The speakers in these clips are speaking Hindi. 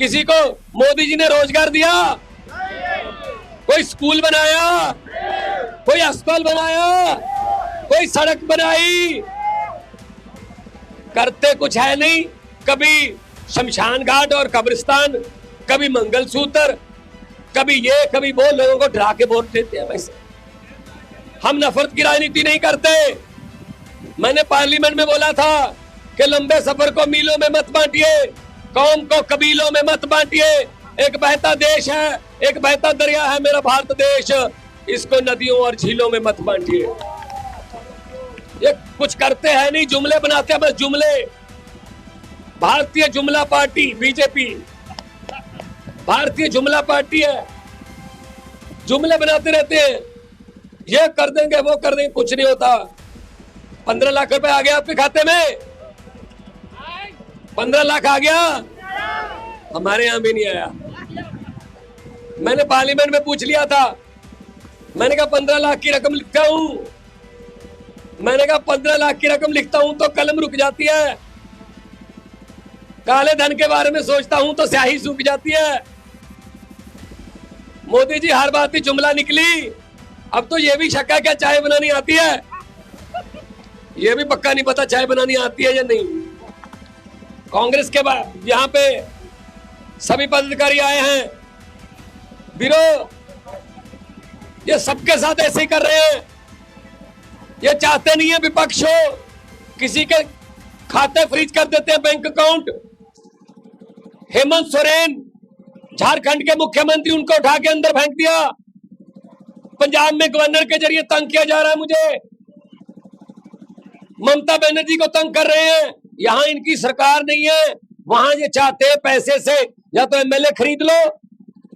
किसी को मोदी जी ने रोजगार दिया? कोई स्कूल बनाया? कोई अस्पताल बनाया? कोई सड़क बनाई? करते कुछ है नहीं। कभी शमशान घाट और कब्रिस्तान, कभी मंगलसूत्र, कभी ये कभी वो, लोगों को डरा के वोट देते हैं। वैसे हम नफरत की राजनीति नहीं करते। मैंने पार्लियामेंट में बोला था कि लंबे सफर को मीलों में मत बांटिए, कौम को कबीलों में मत बांटिए। एक बहता देश है, एक बहता दरिया है मेरा भारत देश, इसको नदियों और झीलों में मत बांटिए। ये कुछ करते हैं नहीं, जुमले बनाते हैं बस, जुमले। भारतीय जुमला पार्टी बीजेपी, भारतीय जुमला पार्टी है, जुमले बनाते रहते हैं। ये कर देंगे, वो कर देंगे, कुछ नहीं होता। 15 लाख रुपए आ गया आपके खाते में? 15 लाख आ गया? हमारे यहां भी नहीं आया। मैंने पार्लियामेंट में पूछ लिया था, मैंने कहा 15 लाख की रकम लिखता हूं, मैंने कहा 15 लाख की रकम लिखता हूं तो कलम रुक जाती है, काले धन के बारे में सोचता हूं तो स्याही सूख जाती है। मोदी जी हर बात ही जुमला निकली। अब तो ये भी शक है क्या चाय बनानी आती है? ये भी पक्का नहीं पता चाय बनानी आती है या नहीं। कांग्रेस के बाद यहां पे सभी पदाधिकारी आए हैं, ब्यूरो, ये सबके साथ ऐसे ही कर रहे हैं। ये चाहते नहीं है विपक्ष हो, किसी के खाते फ्रीज कर देते हैं, बैंक अकाउंट। हेमंत सोरेन झारखंड के मुख्यमंत्री, उनको उठा के अंदर फेंक दिया। पंजाब में गवर्नर के जरिए तंग किया जा रहा है मुझे। ममता बनर्जी को तंग कर रहे हैं। यहां इनकी सरकार नहीं है, वहां ये चाहते हैं पैसे से या तो एमएलए खरीद लो,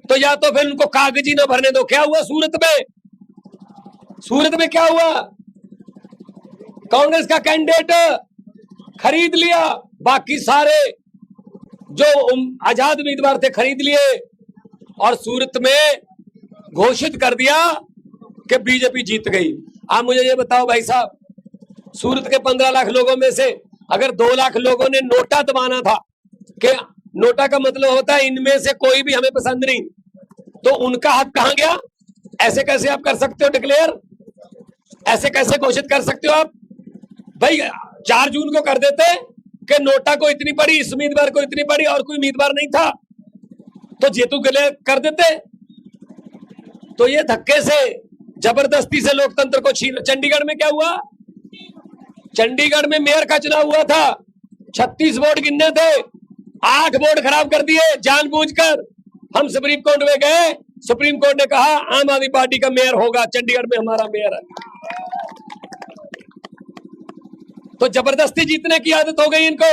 तो या तो फिर उनको कागजी ना भरने दो। क्या हुआ सूरत में? सूरत में क्या हुआ? कांग्रेस का कैंडिडेट खरीद लिया, बाकी सारे जो आजाद उम्मीदवार थे खरीद लिए, और सूरत में घोषित कर दिया कि बीजेपी जीत गई। आप मुझे ये बताओ भाई साहब, सूरत के 15 लाख लोगों में से अगर 2 लाख लोगों ने नोटा दबाना था, कि नोटा का मतलब होता है इनमें से कोई भी हमें पसंद नहीं, तो उनका हक कहां गया? ऐसे कैसे आप कर सकते हो डिक्लेयर? ऐसे कैसे घोषित कर सकते हो आप? भाई 4 जून को कर देते कि नोटा को इतनी पड़ी, इस उम्मीदवार को इतनी पड़ी, और कोई उम्मीदवार नहीं था तो जेतू गले कर देते। तो ये धक्के से, जबरदस्ती से लोकतंत्र को छीन। चंडीगढ़ में क्या हुआ? चंडीगढ़ में मेयर का चुनाव हुआ था, 36 वोट गिनने थे, 8 वोट खराब कर दिए जानबूझकर। हम सुप्रीम कोर्ट में गए, सुप्रीम कोर्ट ने कहा आम आदमी पार्टी का मेयर होगा, चंडीगढ़ में हमारा मेयर है। तो जबरदस्ती जीतने की आदत हो गई इनको।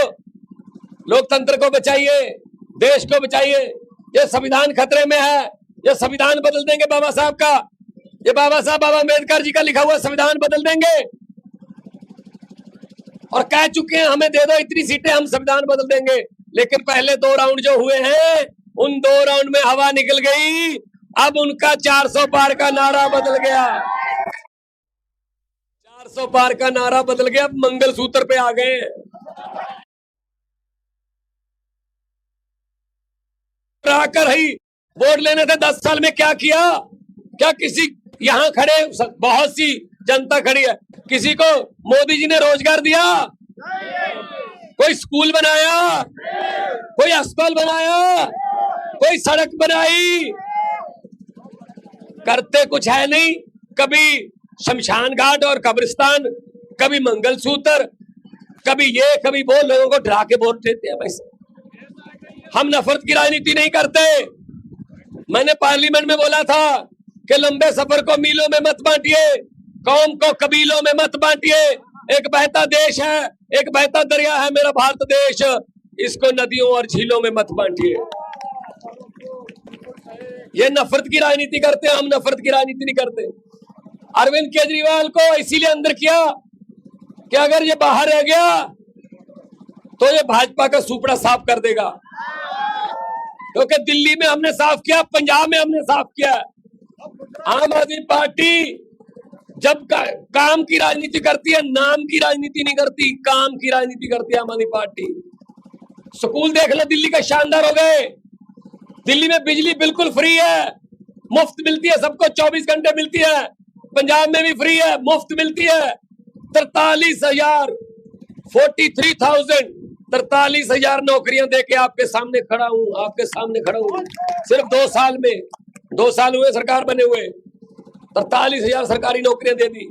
लोकतंत्र को बचाइए, देश को बचाइए। ये संविधान खतरे में है, ये संविधान बदल देंगे बाबा साहब का, ये बाबा अम्बेडकर जी का लिखा हुआ संविधान बदल देंगे, और कह चुके हैं हमें दे दो इतनी सीटें, हम संविधान बदल देंगे। लेकिन पहले 2 राउंड जो हुए हैं, उन 2 राउंड में हवा निकल गई। अब उनका 400 पार का नारा बदल गया, 400 पार का नारा बदल गया। अब मंगलसूत्र पे आ गए। आकर ही वोट लेने थे 10 साल में क्या किया? क्या किसी यहां खड़े बहुत सी जनता खड़ी है, किसी को मोदी जी ने रोजगार दिया? कोई स्कूल बनाया? कोई अस्पताल बनाया? कोई सड़क बनाई? करते कुछ है नहीं। कभी शमशान घाट और कब्रिस्तान, कभी मंगलसूत्र, कभी ये कभी वो, लोगों को डरा के वोट देते हैं। वैसे हम नफरत की राजनीति नहीं करते। मैंने पार्लियामेंट में बोला था कि लंबे सफर को मीलों में मत बांटिए, कौम को कबीलों में मत बांटिए। एक बहता देश है, एक बहता दरिया है मेरा भारत देश, इसको नदियों और झीलों में मत बांटिए। ये नफरत की राजनीति करते हैं, हम नफरत की राजनीति नहीं करते। अरविंद केजरीवाल को इसीलिए अंदर किया कि अगर ये बाहर रह गया तो ये भाजपा का सुपड़ा साफ कर देगा, क्योंकि दिल्ली में हमने साफ किया, पंजाब में हमने साफ किया। आम आदमी पार्टी जब काम की राजनीति करती है, नाम की राजनीति नहीं करती, काम की राजनीति करती है आम आदमी पार्टी। स्कूल देख लो, दिल्ली का शानदार हो गए, दिल्ली में बिजली बिल्कुल फ्री है, मुफ्त मिलती है सबको, 24 घंटे मिलती है। पंजाब में भी फ्री है, मुफ्त मिलती है। 43,000 43,000 नौकरियां देके आपके सामने खड़ा हूं, सिर्फ 2 साल में, 2 साल हुए सरकार बने हुए, 43,000 सरकारी नौकरियां दे दी।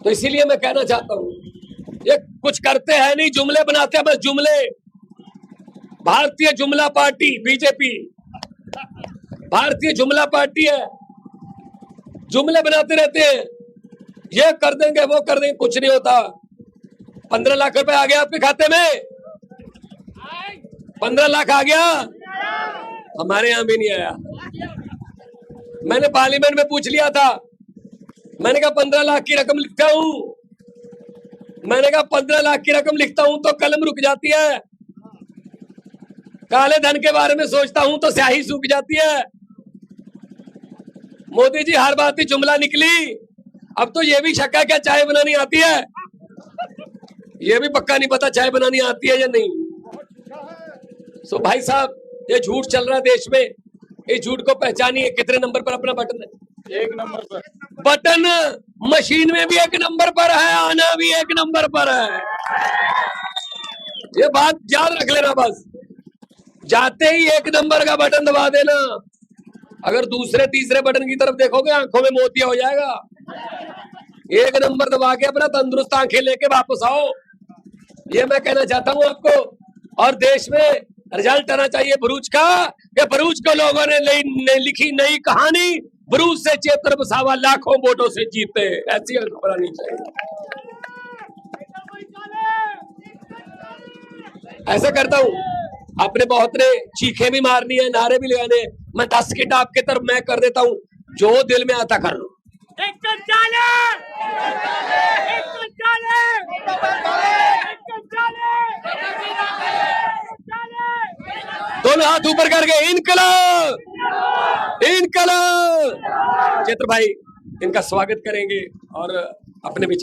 तो इसीलिए मैं कहना चाहता हूं, ये कुछ करते हैं नहीं, जुमले बनाते हैं, बस जुमले। भारतीय जुमला पार्टी बीजेपी, भारतीय जुमला पार्टी है, जुमले बनाते रहते हैं, ये कर देंगे वो कर देंगे, कुछ नहीं होता। 15 लाख रुपए आ गया आपके खाते में, 15 लाख आ गया, हमारे यहां भी नहीं आया। मैंने पार्लियामेंट में पूछ लिया था, मैंने कहा 15 लाख की रकम लिखता हूं, मैंने कहा 15 लाख की रकम लिखता हूं तो कलम रुक जाती है, काले धन के बारे में सोचता हूं तो स्याही सूख जाती है। मोदी जी हर बात ही जुमला निकली, अब तो ये भी शक है क्या चाय बनानी आती है, ये भी पक्का नहीं पता चाय बनानी आती है या नहीं। सो भाई साहब, ये झूठ चल रहा है देश में, इस झूठ को पहचानिए। कितने नंबर पर अपना बटन है? 1 नंबर पर। बटन मशीन में भी 1 नंबर पर है, आना भी 1 नंबर पर है, ये बात याद रख लेना। बस जाते ही 1 नंबर का बटन दबा देना, अगर दूसरे तीसरे बटन की तरफ देखोगे आंखों में मोतिया हो जाएगा। 1 नंबर दबा के अपना तंदुरुस्त आंखें लेके वापस आओ, ये मैं कहना चाहता हूं आपको। और देश में रिजल्ट आना चाहिए भरूच का, कि भरूच को लोगों ने लिखी नई कहानी, भरूच से चेतर बसावा लाखों वोटों से जीते, ऐसी खबर आनी चाहिए। ऐसा करता हूं, आपने बहुत ने चीखे भी मारनी है, नारे भी लगाने हैं, मैं 10 की टाप के तरफ मैं कर देता हूं, जो दिल में आता कर लो। दोनों हाथ ऊपर करके इनकलाब, इनकलाब। चित्र भाई इनका स्वागत करेंगे और अपने विचार